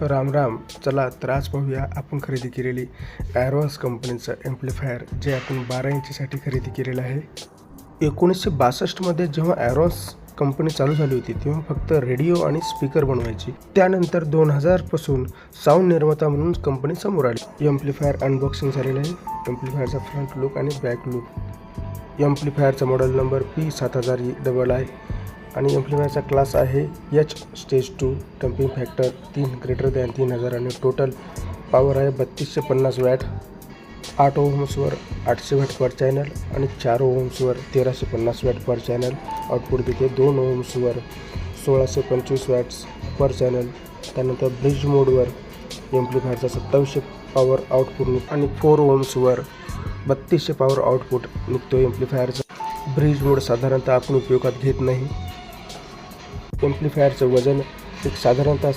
राम राम. चला तर आज पाहूया आपण खरेदी केलेली ॲरोस कंपनीचं ॲम्प्लिफायर, जे आपण 12 इंचीसाठी खरेदी केलेलं आहे. 1962मध्ये जेव्हा ॲरोस कंपनी चालू झाली होती तेव्हा फक्त रेडिओ आणि स्पीकर बनवायची. त्यानंतर 2000पासून साऊंड निर्माता म्हणून कंपनी समोर आली. ॲम्प्लिफायर अनबॉक्सिंग झालेलं आहे. ॲम्प्लिफायरचा फ्रंट लुक आणि बॅक लुक. ॲम्प्लिफायरचा मॉडेल नंबर P7000 आहे आणि ॲम्प्लिफायरचा क्लास आहे H स्टेज 2. डम्पिंग फॅक्टर 3 आणि टोटल पॉवर आहे 3250 वॅट. 8 ओहम्सवर 800 वॅट पर चॅनल आणि 4 ओहम्सवर 1350 वॅट पर चॅनल आउटपुट देते. 2 ओहम्सवर 1625 वॅट्स पर चॅनल. त्यानंतर ब्रिज मोडवर ॲम्प्लिफायरचा 2700 पॉवर आउटपुट आणि 4 ओहम्सवर 3200 पॉवर आउटपुट निघतो ॲम्प्लिफायरचा. ब्रिज मोड साधारणतः आपण उपयोगात घेत नाही. ॲम्प्लिफायरचं वजन एक साधारणतः